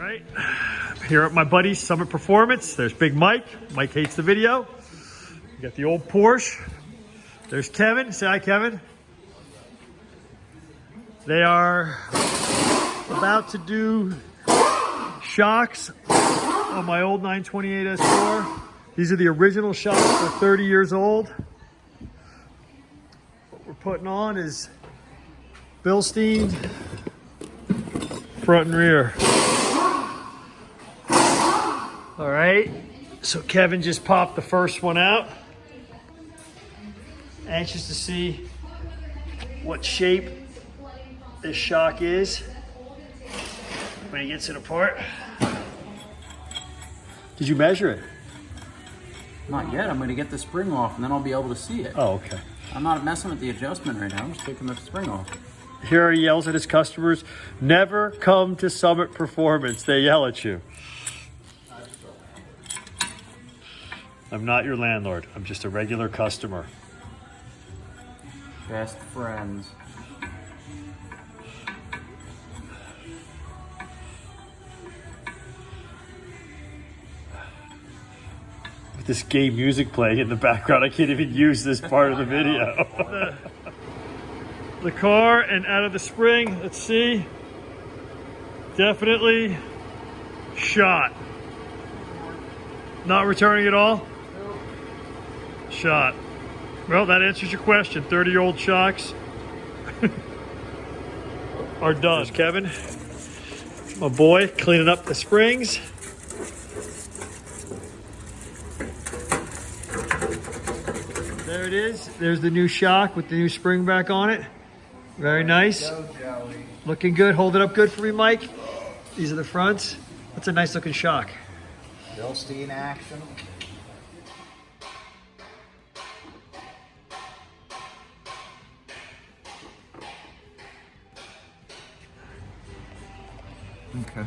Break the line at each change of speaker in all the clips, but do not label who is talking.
All right, here at my buddy's Summit Performance. There's Big Mike. Mike hates the video. You got the old Porsche. There's Kevin. Say hi, Kevin. They are about to do shocks on my old 928 S4. These are the original shocks. They're 30 years old. What we're putting on is Bilstein front and rear. All right, so Kevin just popped the first one out. Anxious to see what shape this shock is when he gets it apart. Did you measure it?
Not yet. I'm going to get the spring off and then I'll be able to see it.
Oh, okay.
I'm not messing with the adjustment right now. I'm just taking the spring off.
Here he yells at his customers, never come to Summit Performance. They yell at you. I'm not your landlord. I'm just a regular customer.
Best friends.
With this gay music playing in the background, I can't even use this part of the video. The car and out of the spring, let's see. Definitely shot. Not returning at all? Shot. Well, that answers your question. 30-year-old shocks are done. There's Kevin, my boy, cleaning up the springs. There it is. There's the new shock with the new spring back on it. Very nice. Looking good. Hold it up good for me, Mike. These are the fronts. That's a nice looking shock.
Bilstein action. Okay.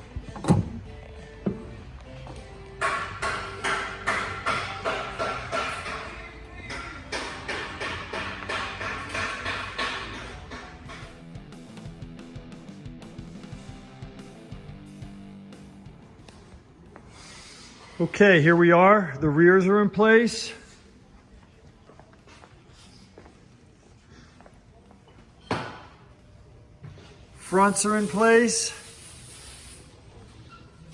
Okay, here we are. The rears are in place. Fronts are in place.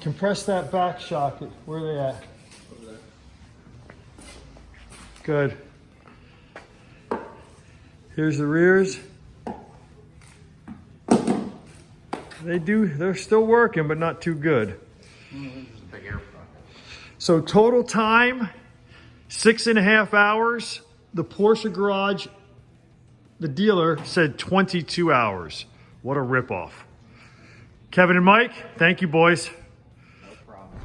Compress that back shock. Where are they at? Good. Here's the rears. They're still working, but not too good. So total time, 6.5 hours. The Porsche garage, the dealer said 22 hours. What a ripoff. Kevin and Mike, thank you, boys.
No problem.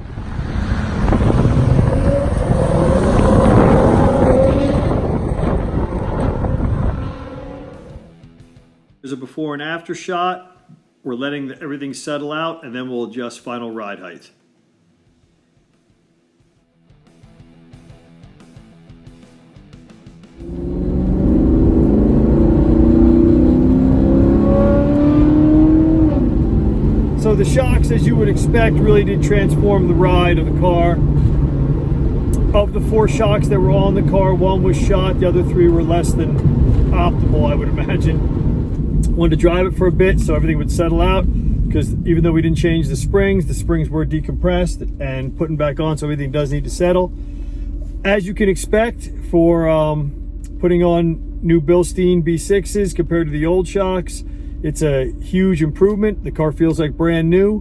There's a before and after shot. We're letting everything settle out, and then we'll adjust final ride height. So the shocks, as you would expect, really did transform the ride of the car. Of the 4 shocks that were on the car, 1 was shot, the other 3 were less than optimal, I would imagine. Wanted to drive it for a bit so everything would settle out, because even though we didn't change the springs were decompressed and putting back on, so everything does need to settle. As you can expect for putting on new Bilstein B6s compared to the old shocks, it's a huge improvement. The car feels like brand new.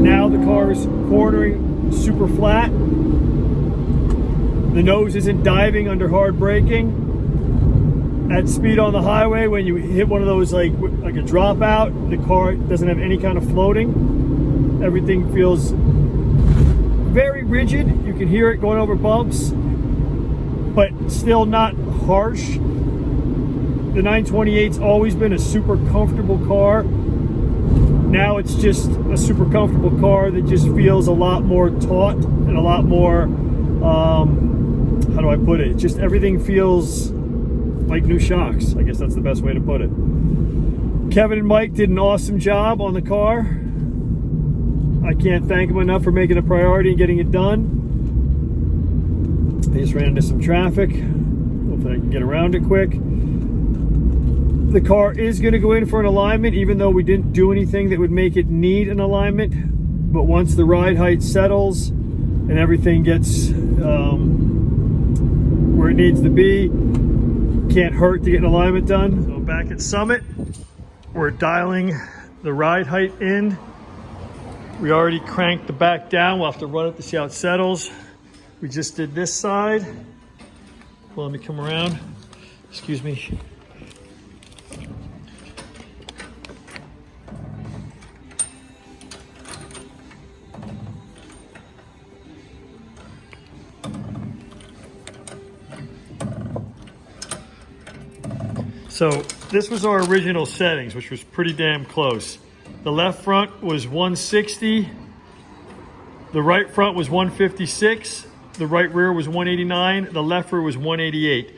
Now the car is cornering super flat. The nose isn't diving under hard braking. At speed on the highway, when you hit one of those like a dropout, the car doesn't have any kind of floating. Everything feels very rigid. You can hear it going over bumps, but still not harsh. The 928's always been a super comfortable car. Now it's just a super comfortable car that just feels a lot more taut and a lot more, how do I put it? Just everything feels like new shocks. I guess that's the best way to put it. Kevin and Mike did an awesome job on the car. I can't thank them enough for making a priority and getting it done. They just ran into some traffic. Hopefully I can get around it quick. The car is going to go in for an alignment, even though we didn't do anything that would make it need an alignment. But once the ride height settles and everything gets where it needs to be, can't hurt to get an alignment done. So back at Summit, we're dialing the ride height in. We already cranked the back down. We'll have to run it to see how it settles. We just did this side. Well, let me come around. Excuse me. So this was our original settings, which was pretty damn close. The left front was 160. The right front was 156. The right rear was 189. The left rear was 188.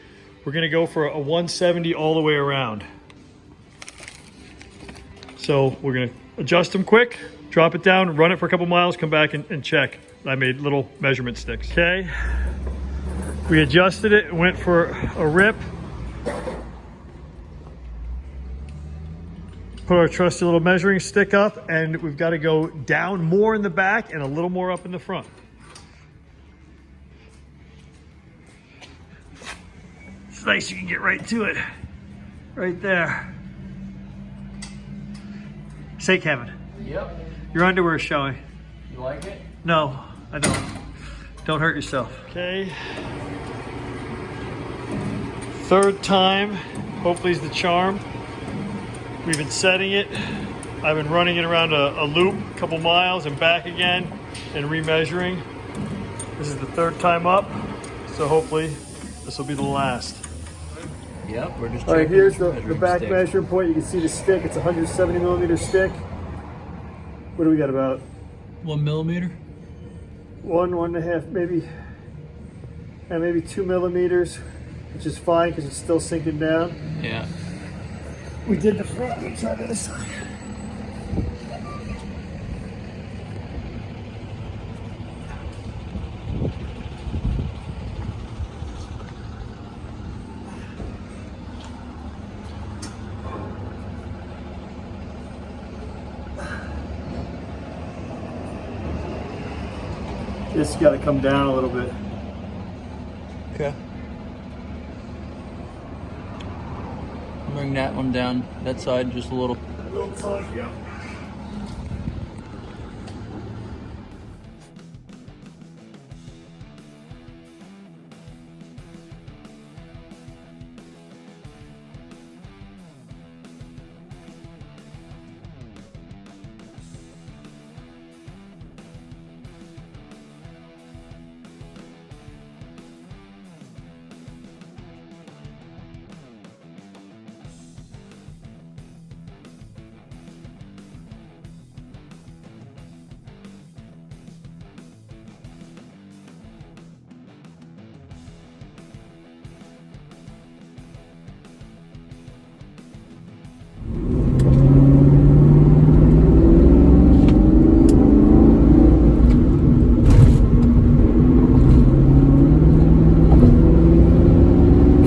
We're gonna go for a 170 all the way around. So we're gonna adjust them quick, drop it down, run it for a couple miles, come back and check. I made little measurement sticks. Okay, we adjusted it, went for a rip. Put our trusty little measuring stick up, and we've got to go down more in the back and a little more up in the front. It's nice you can get right to it. Right there. Say, Kevin.
Yep.
Your underwear is showing.
You like it?
No, I don't. Don't hurt yourself. Okay. Third time, hopefully is the charm. We've been setting it. I've been running it around a loop, a couple miles and back again and remeasuring. This is the third time up, so hopefully this will be the last.
Yep, we're just
All right,
checking
here's
the
the
measuring
back
stick.
measuring point. You can see the stick. It's a 170 millimeter stick. What do we got, about
1 millimeter?
1.5, maybe, and maybe 2 millimeters, which is fine because it's still sinking down.
Yeah.
We did the front. Let's try the other side. It's got to come down a little bit.
Okay. Bring that one down, that side just a little.
A little tight, yeah.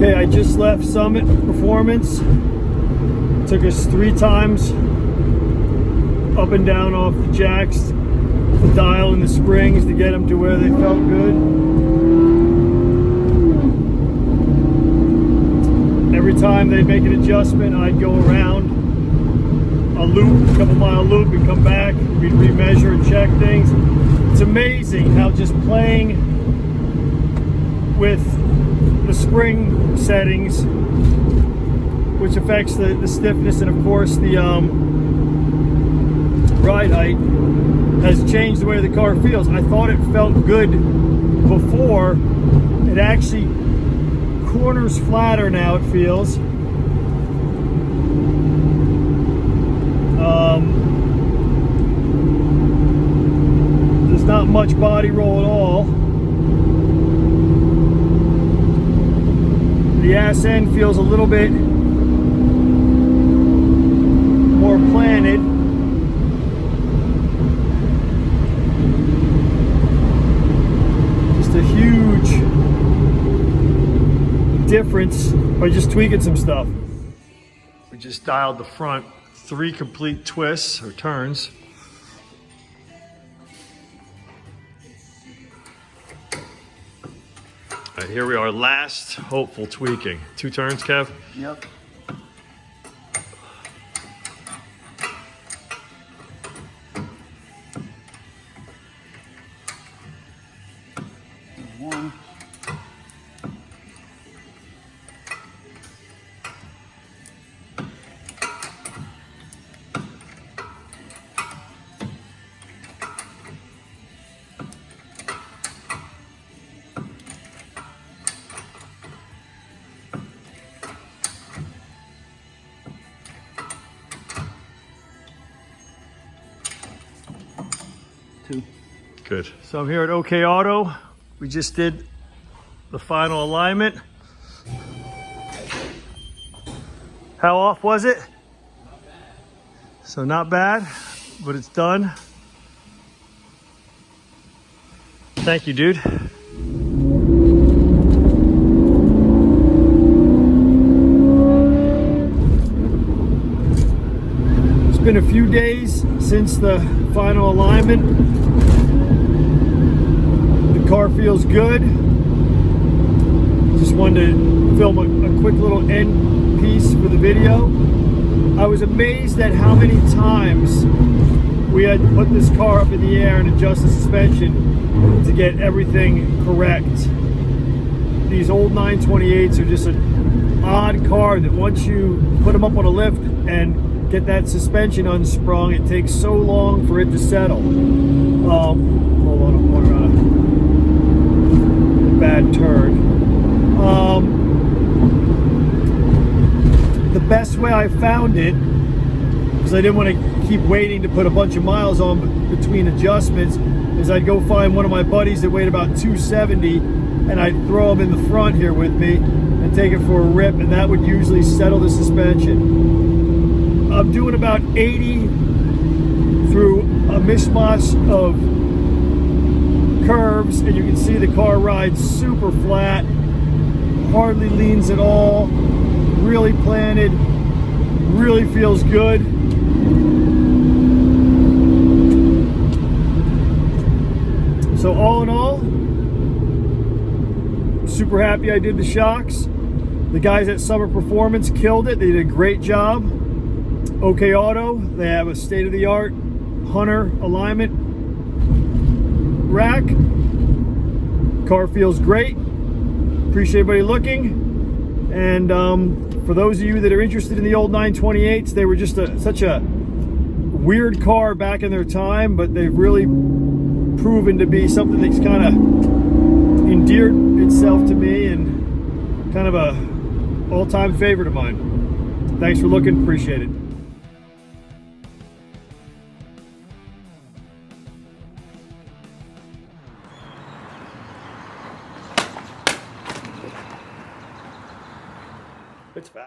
I just left Summit Performance. Took us 3 times up and down off the jacks, the dial and the springs to get them to where they felt good. Every time they'd make an adjustment, I'd go around a loop, a couple mile loop, and come back. We'd remeasure and check things. It's amazing how just playing with the spring settings, which affects the stiffness and of course the ride height, has changed the way the car feels. I thought it felt good before. It actually corners flatter now, it feels. There's not much body roll at all. The ass end feels a little bit more planted. Just a huge difference by just tweaking some stuff. We just dialed the front 3 complete twists or turns. All right, here we are, last hopeful tweaking. 2 turns, Kev?
Yep. One. Two.
Good. So I'm here at OK Auto. We just did the final alignment. How off was it? So not bad, but it's done. Thank you, dude. It's been a few days since the final alignment. The car feels good. Just wanted to film a quick little end piece for the video. I was amazed at how many times we had to put this car up in the air and adjust the suspension to get everything correct. These old 928s are just an odd car that once you put them up on a lift and get that suspension unsprung, it takes so long for it to settle. Hold on, we're on a bad turn. The best way I found it, because I didn't want to keep waiting to put a bunch of miles on between adjustments, is I'd go find one of my buddies that weighed about 270 and I'd throw him in the front here with me and take it for a rip, and that would usually settle the suspension. I'm doing about 80 through a mishmash of curves, and you can see the car rides super flat, hardly leans at all, really planted, really feels good. So all in all, super happy I did the shocks. The guys at Summer Performance killed it. They did a great job. OK Auto, they have a state-of-the-art Hunter alignment rack. Car feels great. Appreciate everybody looking. And for those of you that are interested in the old 928s, they were just such a weird car back in their time, but they've really proven to be something that's kind of endeared itself to me and kind of a all-time favorite of mine. Thanks for looking, appreciate it. It's fast.